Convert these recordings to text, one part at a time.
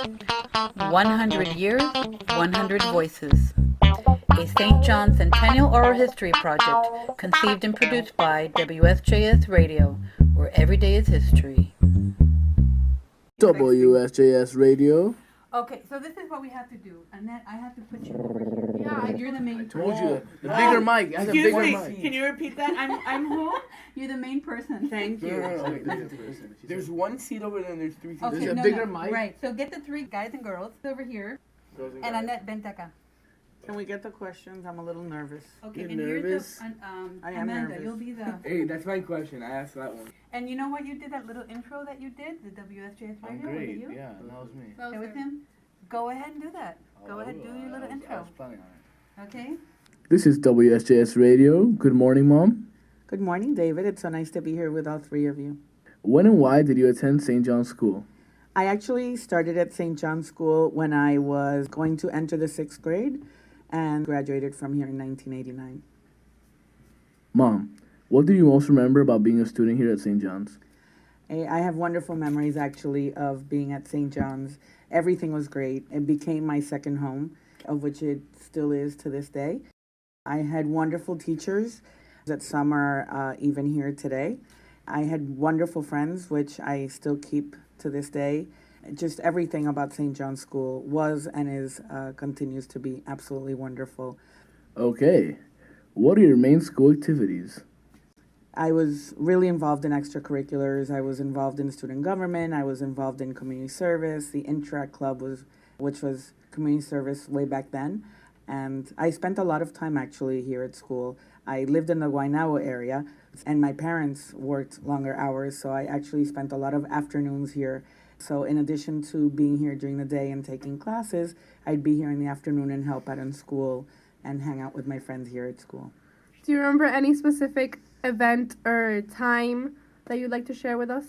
100 years, 100 voices. A St. John Centennial Oral History project conceived and produced by WSJS Radio, where every day is history. WSJS Radio. Okay, so this is what we have to do. Annette, I have to put you over here. Yeah, you're the main person. Told you, the bigger mic. I Excuse me, can you repeat that? I'm who? You're the main person. Thank you. There's one seat over there and there's three seats. Okay, There's a no, bigger no. mic. Right, so get the three guys and girls over here. And Annette, vente acá. Can we get the questions? I'm a little nervous. Okay, You're and nervous? you're the, I am Amanda, nervous. you'll be the... Hey, that's my question. I asked that one. And you know what you did, that little intro that you did, the WSJS I'm Radio, was it great. you? Yeah, that was me. That was him? Go ahead and do that. Go ahead, do your little I intro. was planning on it. Okay? This is WSJS Radio. Good morning, Mom. Good morning, David. It's so nice to be here with all three of you. When and why did you attend St. John's School? I actually started at St. John's School when I was going to enter the 6th grade and graduated from here in 1989. Mom, what do you most remember about being a student here at St. John's? I have wonderful memories, actually, of being at St. John's. Everything was great. It became my second home, of which it still is to this day. I had wonderful teachers that some are even here today. I had wonderful friends, which I still keep to this day. Just everything about St. John's School was and is continues to be absolutely wonderful. Okay. What are your main school activities? I was really involved in extracurriculars. I was involved in student government. I was involved in community service. The Interact Club which was community service way back then. And I spent a lot of time actually here at school. I lived in the Guaynabo area, and my parents worked longer hours, so I actually spent a lot of afternoons here. So in addition to being here during the day and taking classes, I'd be here in the afternoon and help out in school and hang out with my friends here at school. Do you remember any specific event or time that you'd like to share with us?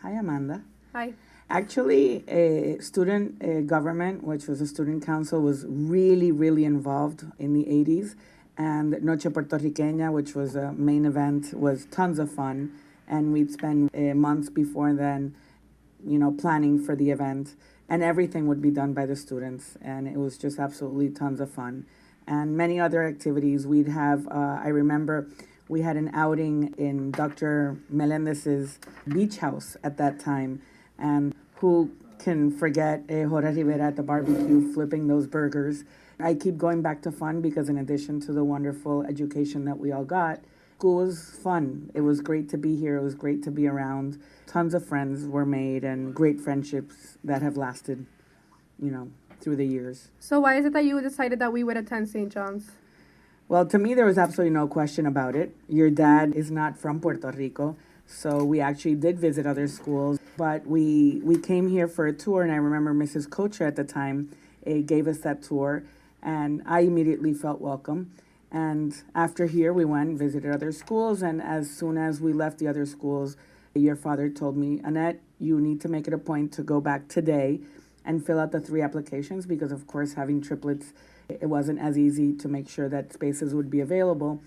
Hi, Amanda. Hi. Actually, student government, which was a student council, was really, really involved in the 80s. And Noche Puertorriqueña, which was a main event, was tons of fun. And we'd spend months before then, planning for the event. And everything would be done by the students. And it was just absolutely tons of fun. And many other activities. We'd have, I remember we had an outing in Dr. Melendez's beach house at that time. And who can forget Jorge Rivera at the barbecue flipping those burgers? I keep going back to fun because in addition to the wonderful education that we all got, school was fun. It was great to be here. It was great to be around. Tons of friends were made and great friendships that have lasted, through the years. So why is it that you decided that we would attend St. John's? Well, to me, there was absolutely no question about it. Your dad is not from Puerto Rico, so we actually did visit other schools. But we came here for a tour, and I remember Mrs. Kocher at the time gave us that tour, and I immediately felt welcome. And after here, we went and visited other schools, and as soon as we left the other schools, your father told me, Annette, you need to make it a point to go back today and fill out the 3 applications because, of course, having triplets, it wasn't as easy to make sure that spaces would be available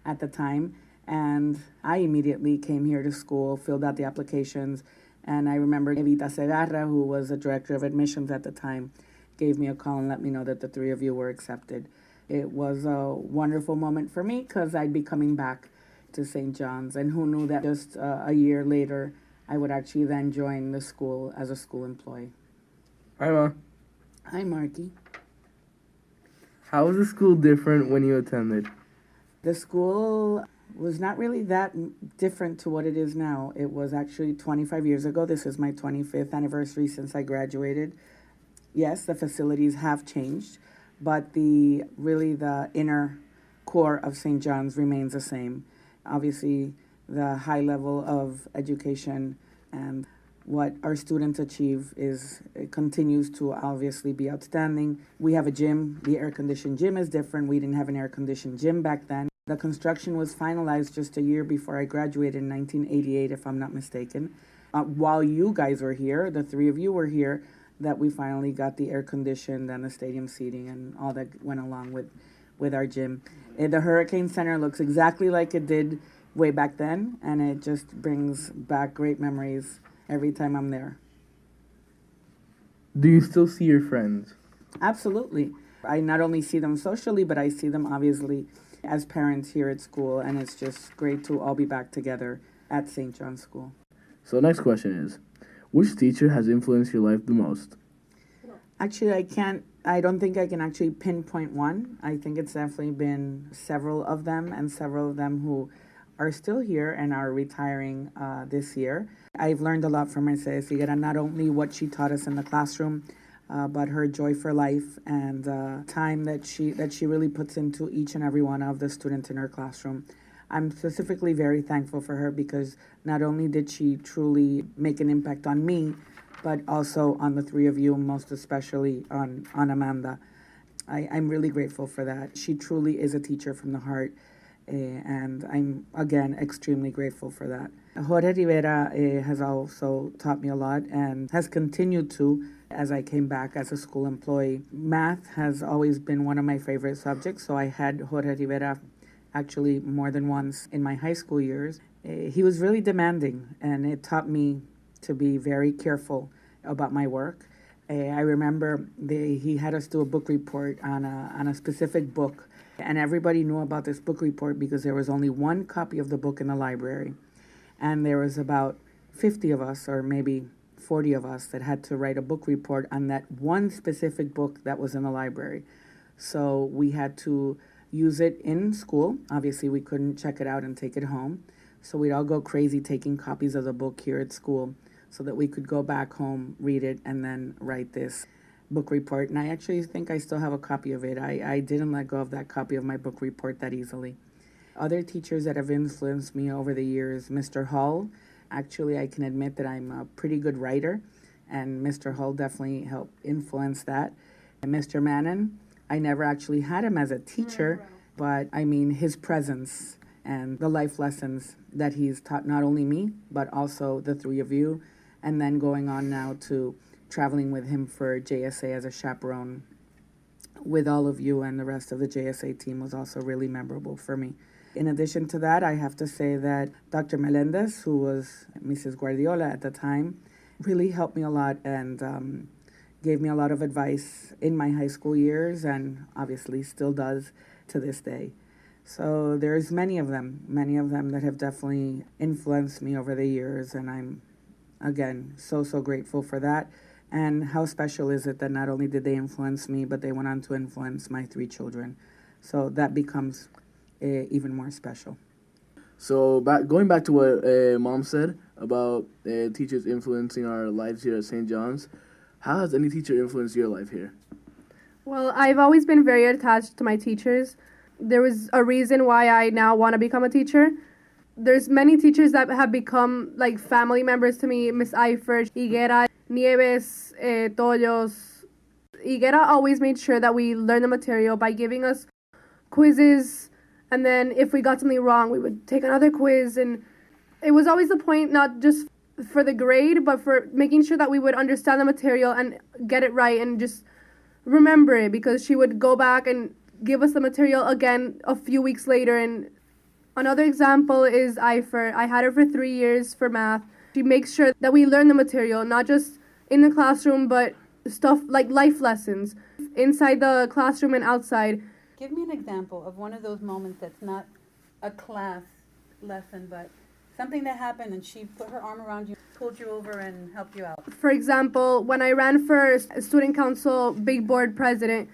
at the time. And I immediately came here to school, filled out the applications, and I remember Evita Segarra, who was the director of admissions at the time, gave me a call and let me know that the 3 of you were accepted. It was a wonderful moment for me because I'd be coming back to St. John's, and who knew that just a year later I would actually then join the school as a school employee. Hi, Ma. Hi, Marky. How was the school different when you attended? The school was not really that different to what it is now. It was actually 25 years ago. This is my 25th anniversary since I graduated. Yes, the facilities have changed, but the inner core of St. John's remains the same. Obviously, the high level of education and what our students achieve it continues to obviously be outstanding. We have a gym. The air-conditioned gym is different. We didn't have an air-conditioned gym back then. The construction was finalized just a year before I graduated in 1988, if I'm not mistaken. While you guys were here, the 3 of you were here, that we finally got the air-conditioned and the stadium seating and all that went along with our gym. The Hurricane Center looks exactly like it did way back then, and it just brings back great memories every time I'm there. Do you still see your friends? Absolutely. I not only see them socially, but I see them obviously as parents here at school, and it's just great to all be back together at St. John's School. So next question is, which teacher has influenced your life the most? Actually, I don't think I can actually pinpoint one. I think it's definitely been several of them, and several of them who are still here and are retiring this year. I've learned a lot from Mercedes Figuera, not only what she taught us in the classroom, but her joy for life and time that she really puts into each and every one of the students in her classroom. I'm specifically very thankful for her because not only did she truly make an impact on me, but also on the three of you, most especially on Amanda. I'm really grateful for that. She truly is a teacher from the heart, and I'm, again, extremely grateful for that. Jorge Rivera has also taught me a lot and has continued to as I came back as a school employee. Math has always been one of my favorite subjects, so I had Jorge Rivera actually more than once in my high school years. He was really demanding, and it taught me to be very careful about my work. I remember he had us do a book report on a specific book, and everybody knew about this book report because there was only one copy of the book in the library, and there was about 50 of us, or maybe 40 of us, that had to write a book report on that one specific book that was in the library. So we had to use it in school. Obviously, we couldn't check it out and take it home. So we'd all go crazy taking copies of the book here at school so that we could go back home, read it, and then write this book report. And I actually think I still have a copy of it. I didn't let go of that copy of my book report that easily. Other teachers that have influenced me over the years, Mr. Hall. Actually, I can admit that I'm a pretty good writer, and Mr. Hall definitely helped influence that. And Mr. Mannon, I never actually had him as a teacher, but I mean his presence and the life lessons that he's taught not only me, but also the three of you, and then going on now to traveling with him for JSA as a chaperone with all of you and the rest of the JSA team was also really memorable for me. In addition to that, I have to say that Dr. Melendez, who was Mrs. Guardiola at the time, really helped me a lot and gave me a lot of advice in my high school years and obviously still does to this day. So there's many of them that have definitely influenced me over the years, and I'm, again, so grateful for that. And how special is it that not only did they influence me, but they went on to influence my three children. So that becomes even more special. So going back to what Mom said about teachers influencing our lives here at St. John's, how has any teacher influenced your life here? Well, I've always been very attached to my teachers. There was a reason why I now want to become a teacher. There's many teachers that have become like family members to me. Miss Eifert, Higuera, Nieves, Toyos. Higuera always made sure that we learn the material by giving us quizzes, and then if we got something wrong, we would take another quiz, and it was always the point not just for the grade, but for making sure that we would understand the material and get it right and just remember it, because she would go back and give us the material again a few weeks later. And another example is Eifert. I had her for 3 years for math. She makes sure that we learn the material, not just in the classroom, but stuff like life lessons inside the classroom and outside. Give me an example of one of those moments that's not a class lesson, but something that happened and she put her arm around you, pulled you over, and helped you out. For example, when I ran for student council big board president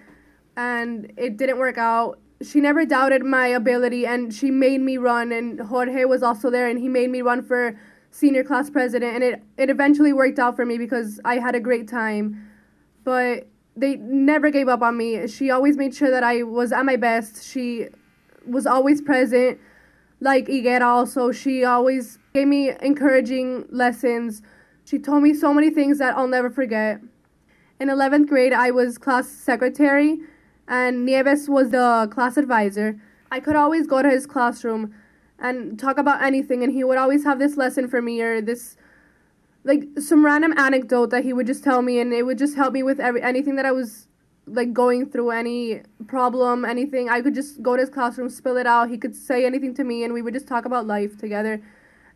and it didn't work out, she never doubted my ability and she made me run, and Jorge was also there and he made me run for senior class president, and it eventually worked out for me because I had a great time. But they never gave up on me. She always made sure that I was at my best. She was always present. Like Higuera also, she always gave me encouraging lessons. She told me so many things that I'll never forget. In 11th grade, I was class secretary, and Nieves was the class advisor. I could always go to his classroom and talk about anything, and he would always have this lesson for me, or this, like, some random anecdote that he would just tell me, and it would just help me with anything that I was, like, going through, any problem, anything. I could just go to his classroom, spill it out. He could say anything to me, and we would just talk about life together.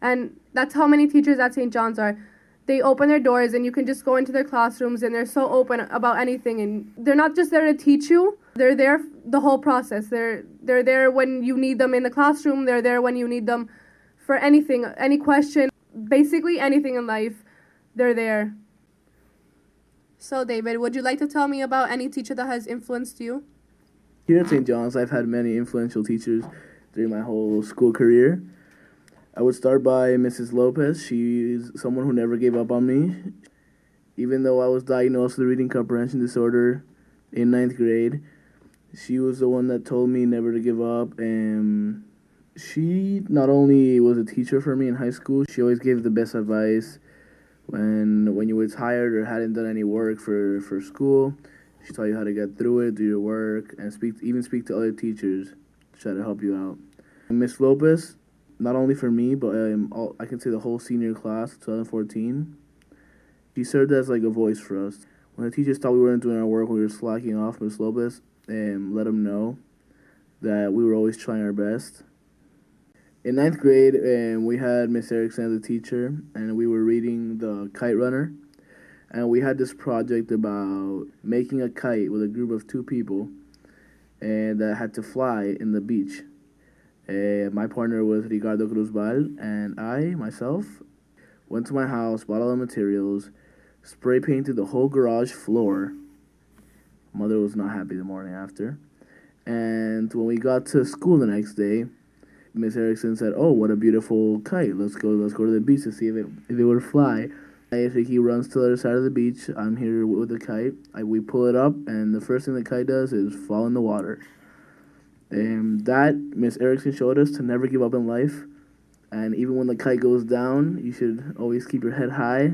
And that's how many teachers at St. John's are. they open their doors and you can just go into their classrooms and they're so open about anything, and they're not just there to teach you, they're there the whole process. They're there when you need them in the classroom, they're there when you need them for anything, any question, basically anything in life, they're there. So David, would you like to tell me about any teacher that has influenced you? Here at St. John's, I've had many influential teachers during my whole school career. I would start by Mrs. Lopez. She's someone who never gave up on me. Even though I was diagnosed with reading comprehension disorder in 9th grade, she was the one that told me never to give up. And she not only was a teacher for me in high school, she always gave the best advice when you were tired or hadn't done any work for school. She taught you how to get through it, do your work, and speak to other teachers to try to help you out. Miss Lopez, not only for me, but I can say the whole senior class, 2014, she served as like a voice for us. When the teachers thought we weren't doing our work, we were slacking off, Miss Lopez let them know that we were always trying our best. In 9th grade, we had Miss Erickson as a teacher, and we were reading The Kite Runner. And we had this project about making a kite with a group of 2 people and that had to fly in the beach. My partner was Ricardo Cruzbal, and I, myself, went to my house, bought all the materials, spray painted the whole garage floor. Mother was not happy the morning after. And when we got to school the next day, Miss Erickson said, "Oh, what a beautiful kite. Let's go to the beach to see if it would fly." He runs to the other side of the beach. I'm here with the kite. We pull it up, and the first thing the kite does is fall in the water. And that Miss Erickson showed us to never give up in life. And even when the kite goes down, you should always keep your head high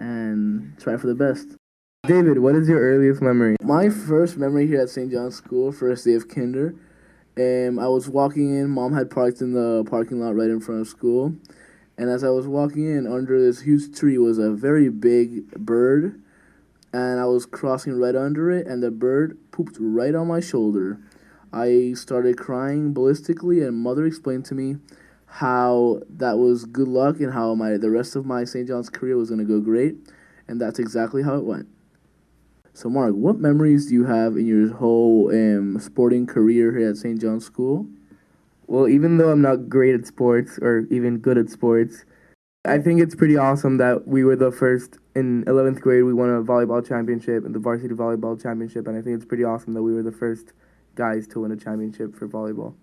and try for the best. David, what is your earliest memory? My first memory here at St. John's School, first day of kinder, I was walking in. Mom had parked in the parking lot right in front of school. And as I was walking in, under this huge tree was a very big bird. And I was crossing right under it, and the bird pooped right on my shoulder. I started crying ballistically, and Mother explained to me how that was good luck and how the rest of my St. John's career was going to go great. And that's exactly how it went. So, Mark, what memories do you have in your whole sporting career here at St. John's School? Well, even though I'm not great at sports or even good at sports, I think it's pretty awesome that we were the first. In 11th grade, we won a volleyball championship and the varsity volleyball championship, and I think it's pretty awesome that we were the first guys to win a championship for volleyball.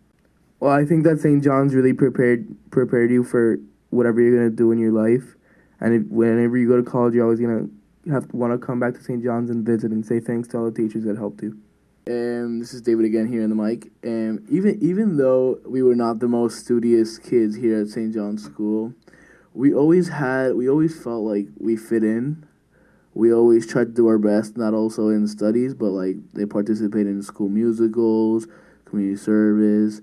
Well, I think that St. John's really prepared you for whatever you're going to do in your life, and whenever you go to college, you're always going to want to come back to St. John's and visit and say thanks to all the teachers that helped you. This is David again here in the mic. Even though we were not the most studious kids here at St. John's School, we always felt like we fit in. We always tried to do our best, not also in studies, but like they participated in school musicals, community service,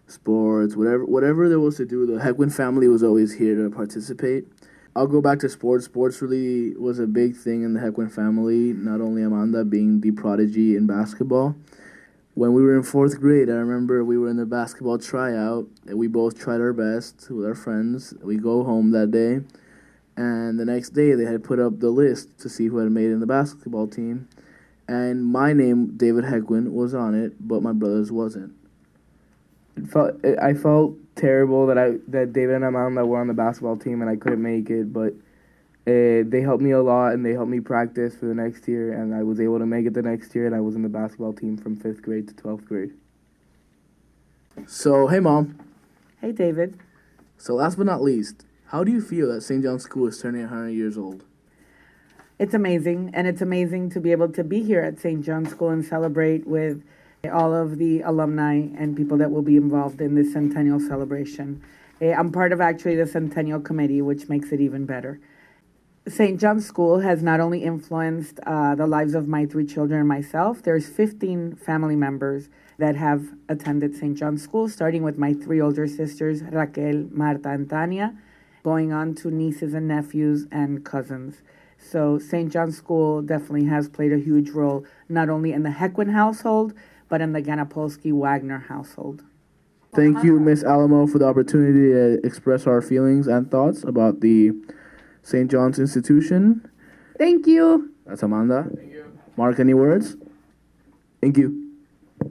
sports, whatever there was to do. The Hequin family was always here to participate. I'll go back to sports. Sports really was a big thing in the Hequin family, not only Amanda being the prodigy in basketball. When we were in 4th grade, I remember we were in the basketball tryout, and we both tried our best with our friends. We go home that day, and the next day they had put up the list to see who had made it in the basketball team, and my name, David Hequin, was on it, but my brother's wasn't. I felt terrible that David and Amanda were on the basketball team and I couldn't make it, but they helped me a lot and they helped me practice for the next year, and I was able to make it the next year, and I was in the basketball team from 5th grade to 12th grade. So, hey Mom. Hey, David. So last but not least, how do you feel that St. John's School is turning 100 years old? It's amazing, and it's amazing to be able to be here at St. John's School and celebrate with all of the alumni and people that will be involved in this centennial celebration. I'm part of actually the Centennial Committee, which makes it even better. St. John's School has not only influenced the lives of my 3 children and myself, there's 15 family members that have attended St. John's School, starting with my 3 older sisters, Raquel, Marta, and Tania, going on to nieces and nephews and cousins. So St. John's School definitely has played a huge role, not only in the Hequin household, but in the Ganapolsky Wagner household. Thank you, Miss Alamo, for the opportunity to express our feelings and thoughts about the St. John's Institution. Thank you. That's Amanda. Thank you. Mark, any words? Thank you.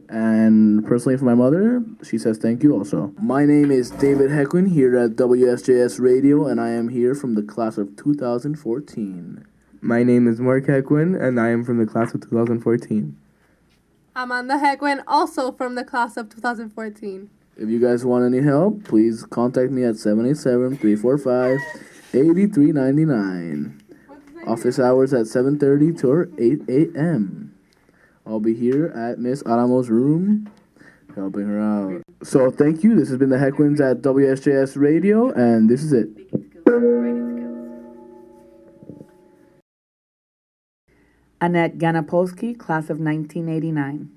And personally for my mother, she says thank you also. My name is David Hequin here at WSJS Radio, and I am here from the class of 2014. My name is Mark Hequin, and I am from the class of 2014. Amanda Hequin, also from the class of 2014. If you guys want any help, please contact me at 787-345-8399. Office hours at 7:30 to 8 a.m. I'll be here at Miss Alamo's room helping her out. So thank you. This has been the Hequins at WSJS Radio, and this is it. Annette Ganapolsky, class of 1989.